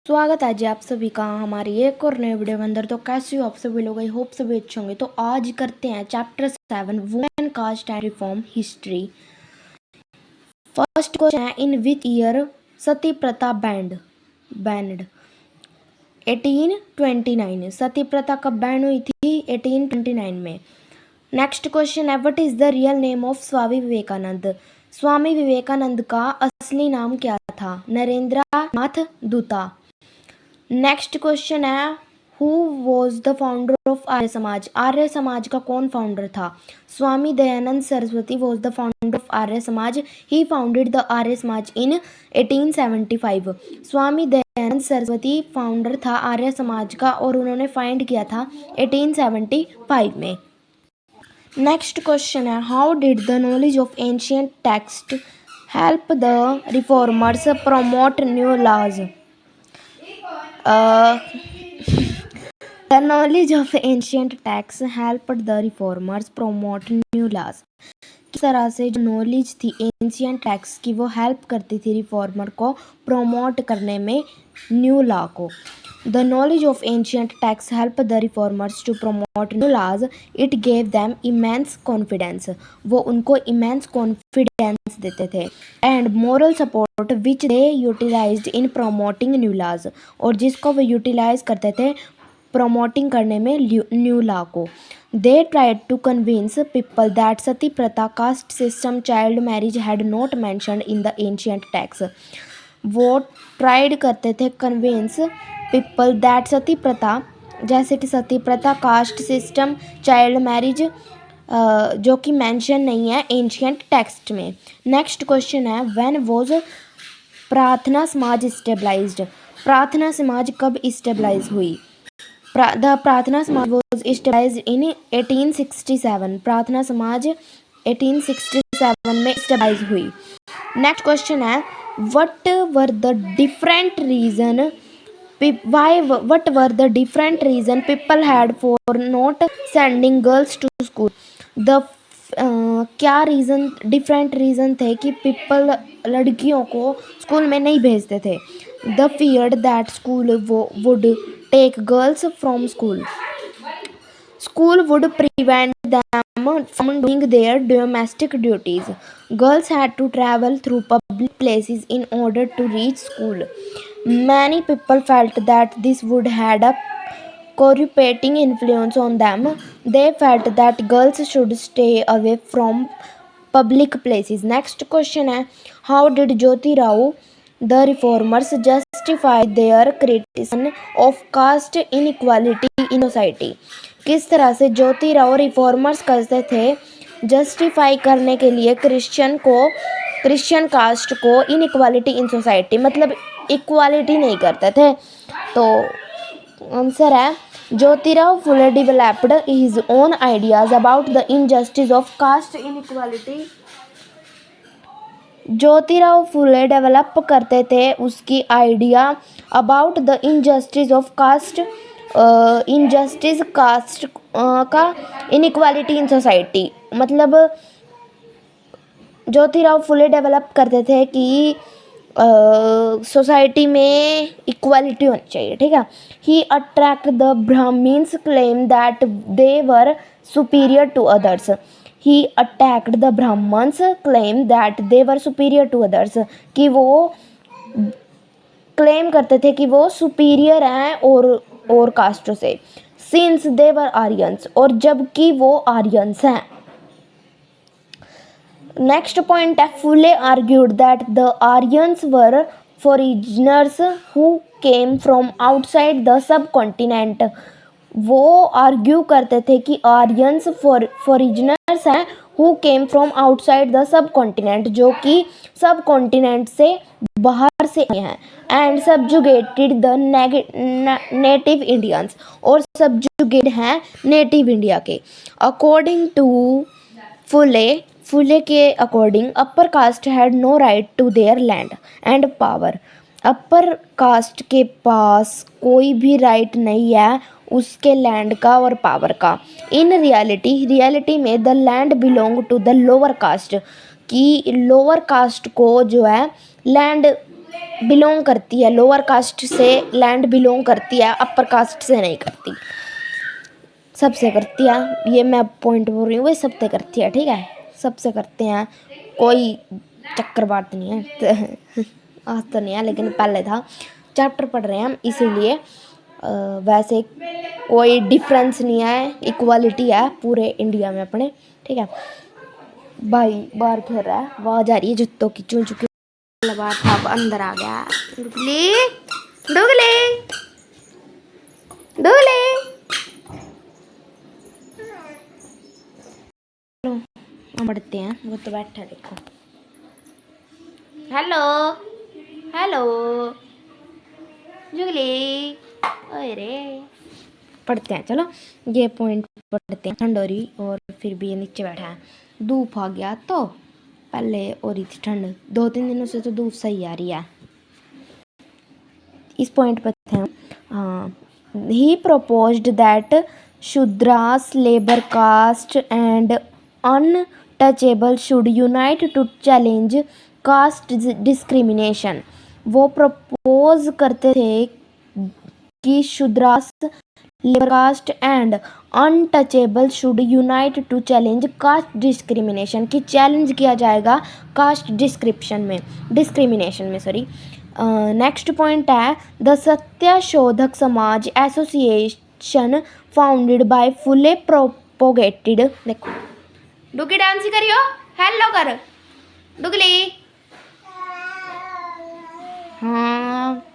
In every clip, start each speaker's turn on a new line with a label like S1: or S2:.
S1: स्वागत है जी आप सभी का हमारी एक और नए वीडियो में अंदर। तो कैसे हो आप सभी लोग? आई होप सभी अच्छे होंगे। तो आज करते हैं chapter 7 women caste and reform history. First question है, इन विच ईयर सती प्रथा बैंड 1829। सती प्रथा कब बैन हुई थी? 1829 में। नेक्स्ट क्वेश्चन है, what is the real name of Swami Vivekananda? Swami Vivekananda का असली नाम क्या था? नरेंद्र नाथ दूता। नेक्स्ट क्वेश्चन है, who was the founder of Arya Samaj? Arya Samaj का कौन फाउंडर था? Swami Dayanand Saraswati was the founder of Arya Samaj. He founded the Arya Samaj in 1875। Swami Dayanand Saraswati founder था आर्य समाज का और उन्होंने फाइंड किया था 1875 में। नेक्स्ट क्वेश्चन है, how did the knowledge of ancient text help the reformers promote new laws? The knowledge of ancient texts helped the reformers promote new laws. किस तरह से जो नॉलेज थी एंशियंट टेक्स्ट की वो हेल्प करती थी रिफॉर्मर को प्रमोट करने में न्यू लॉ को? The knowledge of ancient text help the reformers to promote new laws. It gave them immense confidence. वो उनको इमेंस कॉन्फिडेंस देते थे। And moral support which they utilised in promoting new laws. और जिसको वो utilise करते थे प्रमोटिंग करने में न्यू लॉ को। They tried to convince people that sati pratha, caste system, child marriage had not mentioned in the ancient text. वो tried करते थे कन्विंस पीपल दैट सती प्रथा, जैसे कि सती pratha, caste system, child marriage जो कि मेंशन नहीं है एंशियंट टेक्स्ट में। नेक्स्ट क्वेश्चन है, व्हेन वॉज प्रार्थना समाज स्टेबलाइज्ड? प्रार्थना समाज कब स्टेबलाइज हुई? द प्रार्थना समाज वॉज स्टेबलाइज्ड इन 1867। प्रार्थना समाज 1867 में स्टेबलाइज हुई। नेक्स्ट क्वेश्चन है, what were the different reason people had for not sending girls to school? the क्या रीज़न डिफरेंट रीज़न थे कि पीपल लड़कियों को स्कूल में नहीं भेजते थे? They feared that school would take girls from school. School would prevent them from doing their domestic duties. Girls had to travel through public places in order to reach school. Many people felt that this would have a corrupting influence on them. They felt that girls should stay away from public places. Next question है, how did Jyoti Rao the reformers justify their criticism of caste inequality in society? किस तरह से ज्योति Rao reformers करते थे justify करने के लिए Christian caste को इनइक्वालिटी इन सोसाइटी, मतलब इक्वालिटी नहीं करते थे। तो आंसर है, Jyotirao Phule developed his own ideas about the injustice of caste inequality. Jyotirao Phule develop करते थे उसकी idea about the injustice of caste injustice caste का इनइक्वालिटी इन सोसाइटी, मतलब ज्योतिराव फुले डेवलप करते थे कि सोसाइटी में इक्वालिटी होनी चाहिए, ठीक है। He attract the Brahmins claim that they were superior to others. He attacked the Brahmans claim that they were superior to others, कि वो क्लेम करते थे कि वो सुपीरियर हैं और कास्टों से, सिंस दे वर आर्यंस, और जबकि वो आर्यंस हैं। नेक्स्ट पॉइंट है, Phule argued that the Aryans were foreigners who came from outside the subcontinent. वो आर्ग्यू करते थे कि आर्यंस फॉरिजनर्स हैं who came from outside the subcontinent, जो कि सब कॉन्टिनेंट से बाहर से आए हैं। And subjugated the native Indians, और सबजुगेट हैं नेटिव इंडिया के। अकॉर्डिंग टू फुले के according upper caste had no right to their land and power. Upper cast के पास कोई भी राइट नहीं है उसके लैंड का और पावर का। इन रियलिटी में the land belong to the lower caste, कि लोअर कास्ट को जो है लैंड बिलोंग करती है, लोअर कास्ट से लैंड बिलोंग करती है, अपर कास्ट से नहीं करती, सबसे करती है। ये मैं पॉइंट बोल रही हूँ, वो सबसे करती है, ठीक है, सबसे करते हैं, कोई चक्कर बात नहीं है। आज तो नहीं है, लेकिन पहले था। चैप्टर पढ़ रहे हैं हम इसीलिए, वैसे कोई डिफरेंस नहीं है, इक्वालिटी है पूरे इंडिया में अपने, ठीक है। भाई बाहर खेल रहा है, आवाज आ रही है जुत्तों की, चूं चुकी बार था, अब अंदर आ गया। डुगली डुगली डुगली, हम पढ़ते हैं, वो तो बैठा देखो। हेलो हेलो जुगली, अरे पढ़ते हैं, चलो ये पॉइंट पढ़ते हैं। ठंड हो रही और फिर भी ये नीचे बैठा है, धूप आ गया तो पहले हो रही थी ठंड, 2-3 दिनों से तो धूप सही आ रही है। इस पॉइंट पर थे हम। He proposed that Shudras, labour caste and untouchable should unite to challenge caste discrimination. वो प्रपोज करते थे कि Shudras, labour caste and untouchable should unite to challenge caste discrimination, कि चैलेंज किया जाएगा कास्ट डिस्क्रिमिनेशन में सॉरी। नेक्स्ट पॉइंट है the Satyashodhak Samaj association founded by Phule propagated. देखो डुगी डांस ही करियो, हेलो कर डुगली। हाँ,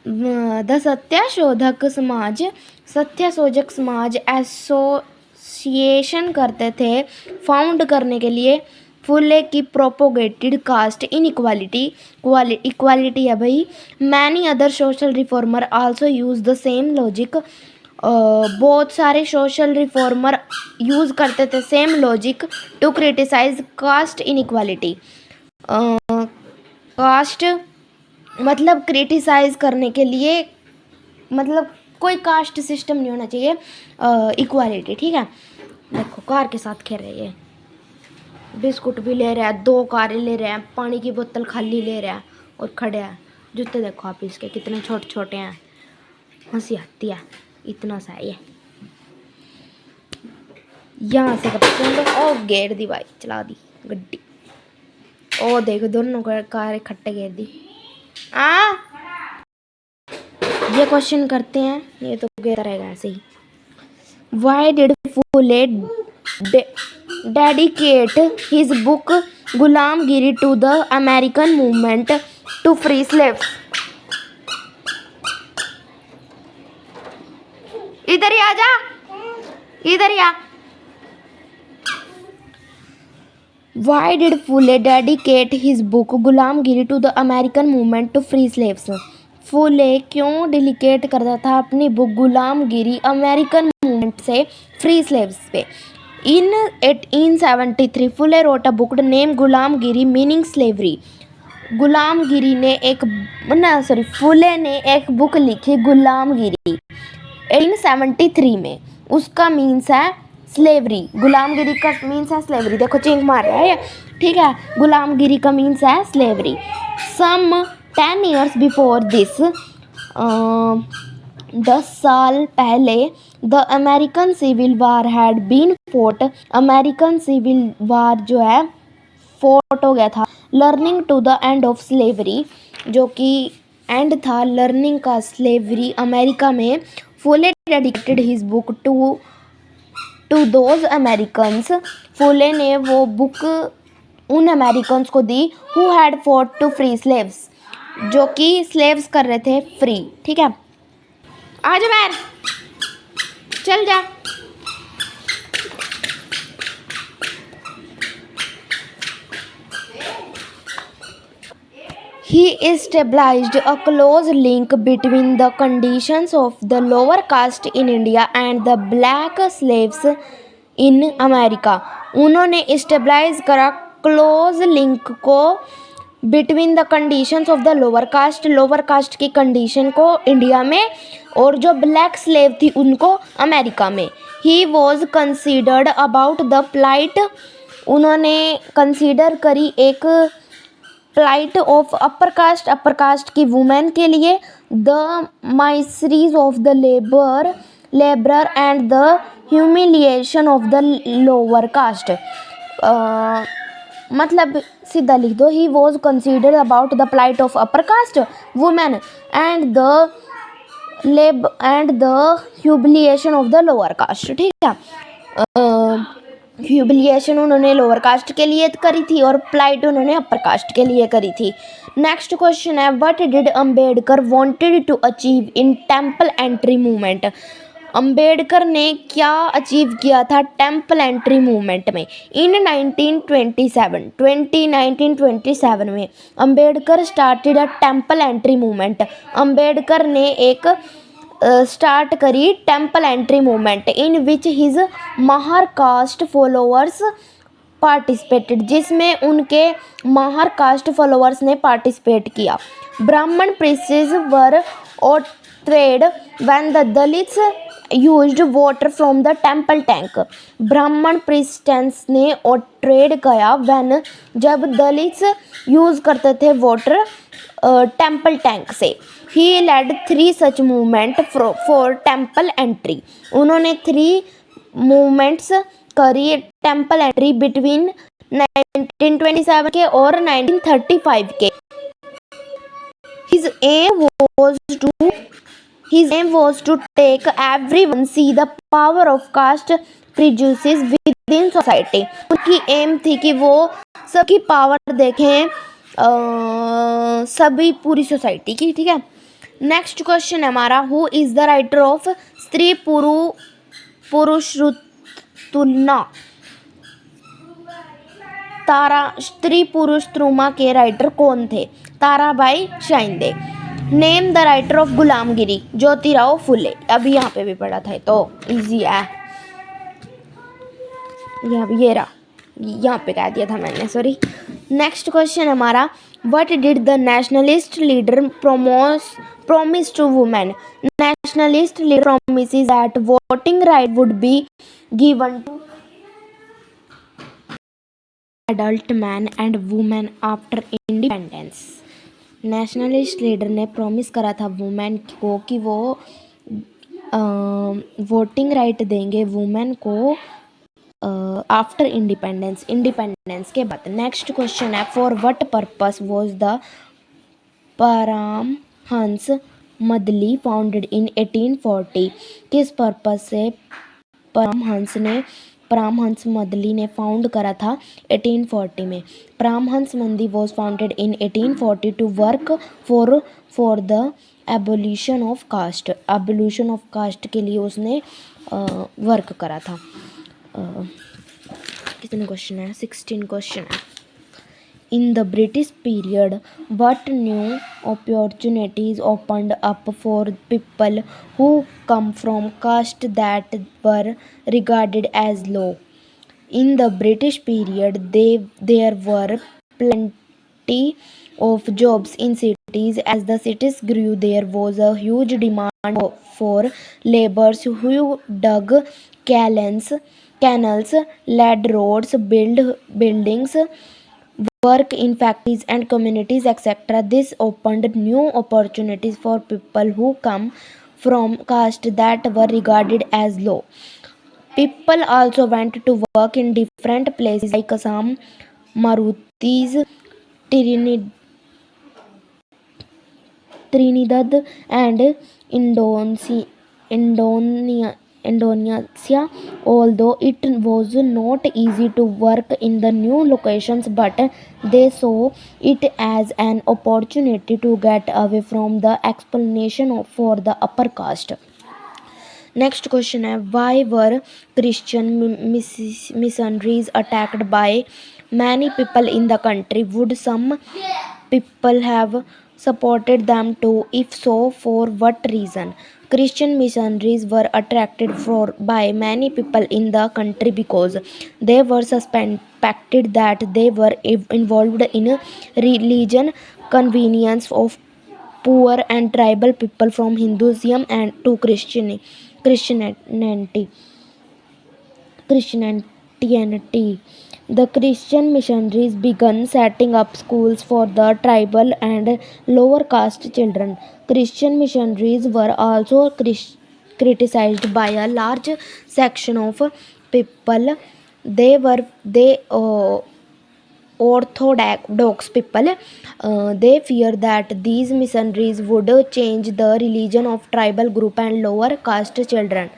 S1: द सत्यशोधक समाज एसोसिएशन करते थे, फाउंड करने के लिए फुले की प्रोपोगेटेड कास्ट इन इक्वालिटी है भाई। Many other social reformer also use the same logic. बहुत सारे सोशल रिफॉर्मर यूज करते थे same logic to criticise caste inequality. Caste मतलब क्रिटिसाइज करने के लिए, मतलब कोई कास्ट सिस्टम नहीं होना चाहिए, इक्वालिटी, ठीक है। देखो कार के साथ खेल रहे हैं, बिस्कुट भी ले रहा है, 2 कारें ले रहे हैं, पानी की बोतल खाली ले रहा है और खड़े हैं। जूते देखो आप इसके कितने छोटे छोटे हैं, हंसी आती है, इतना सा ये यहाँ से और गेर दी भाई, चला दी गड्डी, ओ देखो दोनों कार इकट्ठे गेर दी। ये क्वेश्चन करते हैं, ये तो गेर रहेगा ऐसे ही। Why did Phule dedicate his book Gulamgiri to the American movement to free slaves? इधर ही आजा, इधर ही आ। Why did Fule dedicate his book Gulamgiri to the American movement to free slaves? फुले क्यों डेडिकेट करता था अपनी बुक गुलामगिरी अमेरिकन मूवमेंट से free slaves पे? In 1873 Phule wrote a book name Gulamgiri meaning slavery. गुलामगिरी ने फुले ने एक बुक लिखी गुलामगिरी 1873 में, उसका मीन्स है स्लेवरी। गुलामगिरी का मीन्स है स्लेवरी, देखो चिंक मार रहा है, ठीक है। गुलामगिरी का मीन्स है slavery. Some 10 years before this, 10 साल पहले, the American civil war had been fought. American civil war जो है फोर्ट हो गया था। Learning to the end of slavery, जो कि एंड था लर्निंग का स्लेवरी अमेरिका में। Phule dedicated his book to those Americans. Phule ने वो बुक उन अमेरिकन्स को दी who had fought to free slaves, जो कि स्लेव्स कर रहे थे फ्री, ठीक है। आज बाहर चल जा। He established a close link between the conditions of the lower caste in India and the black slaves in America. उन्होंने establish करा close link को between the conditions of the lower caste की कंडीशन को India में और जो black slave थी उनको अमेरिका में। He was considered about the plight, उन्होंने कंसीडर करी एक प्लाइट ऑफ अपर कास्ट की वुमेन के लिए, the miseries of the labourer and the humiliation of the lower caste. मतलब सीधा लिख दो, he was considered about the plight of upper caste women and the humiliation of the lower cast. ठीक है, humiliation उन्होंने lower caste के लिए करी थी और प्लाइट उन्होंने अपर कास्ट के लिए करी थी। नेक्स्ट क्वेश्चन है, what did Ambedkar wanted to achieve in temple entry movement. Ambedkar ने क्या अचीव किया था टेम्पल एंट्री मूवमेंट में। इन 1927 में Ambedkar started a temple entry movement. Ambedkar ने एक स्टार्ट करी temple entry movement in which his Mahar caste followers participated, जिसमें उनके महार कास्ट फॉलोअर्स ने पार्टिसिपेट किया। Brahmin princes were outraged when the Dalits used water from the temple tank। ब्राह्मण princess ने outraged किया when जब दलित्स यूज़ करते थे वाटर टेम्पल टैंक से। ही led 3 such movement for temple entry। उन्होंने 3 मूवमेंट्स करी टेम्पल एंट्री बिटवीन 1927 के और 1935 के। His aim was to take everyone see the power of caste prejudices within society। उनकी एम थी कि वो सबकी पावर देखें सभी पूरी सोसाइटी की। ठीक है, नेक्स्ट क्वेश्चन है हमारा, who is the writer of स्त्री पुरुष तुलना। स्त्री पुरुष तुलना के राइटर कौन थे? Tarabai Shende. Name the writer of गुलामगिरी। ज्योतिराव फुले। अभी यहाँ पे भी पढ़ा था तो इजी है, ये रहा, यहाँ पे कह दिया था मैंने, सॉरी। नेक्स्ट क्वेश्चन हमारा, what did the nationalist leader promise to women। Nationalist leader promises that voting right would be given to adult men and women after independence। Nationalist leader ने प्रॉमिस करा था वुमेन को कि वो voting right देंगे women को after independence के बाद। नेक्स्ट क्वेश्चन है, for what purpose was the Paramhansa Mandali founded in 1840। किस पर्पस से परमहंस मदली ने फाउंड करा था 1840 में। Paramhansa Mandali was founded in 1840 to work for the abolition of caste. Abolition of caste के लिए उसने वर्क करा था। कितने क्वेश्चन है? 16 क्वेश्चन है। In the British period what new opportunities opened up for people who come from caste that were regarded as low. In the British period there were plenty of jobs in cities। As the cities grew, there was a huge demand for laborers who dug canals, laid roads, built buildings, work in factories and communities, etc. This opened new opportunities for people who come from castes that were regarded as low. People also went to work in different places like Assam, Marutis, Trinidad and Indonesia, although it was not easy to work in the new locations, but they saw it as an opportunity to get away from the exploitation for the upper caste। Next question है, why were Christian missionaries attacked by many people in the country. Would some people have supported them too? If so, for what reason? Christian missionaries were attracted by many people in the country because they were suspected that they were involved in religion convenience of poor and tribal people from Hinduism and to Christianity। The Christian missionaries began setting up schools for the tribal and lower caste children. Christian missionaries were also criticized by a large section of people. They orthodox people. They fear that these missionaries would change the religion of tribal group and lower caste children.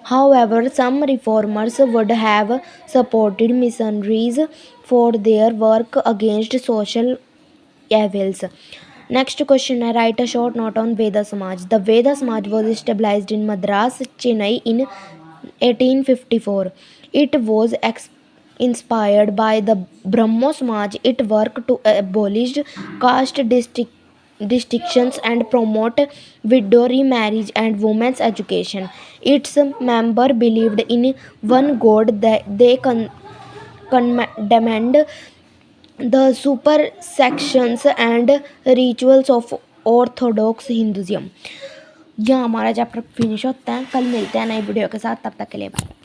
S1: However, some reformers would have supported missionaries for their work against social evils. Next question, I write a short note on Veda Samaj. The Veda Samaj was established in Madras, Chennai in 1854. It was inspired by the Brahmo Samaj. It worked to abolish caste distinctions and promote widow remarriage and women's education. Its member believed in one God that they condemned the supersections and rituals of Orthodox Hinduism. यहाँ हमारा chapter finish होता है। कल मिलते हैं नई video के साथ, तब तक के लिए बाय।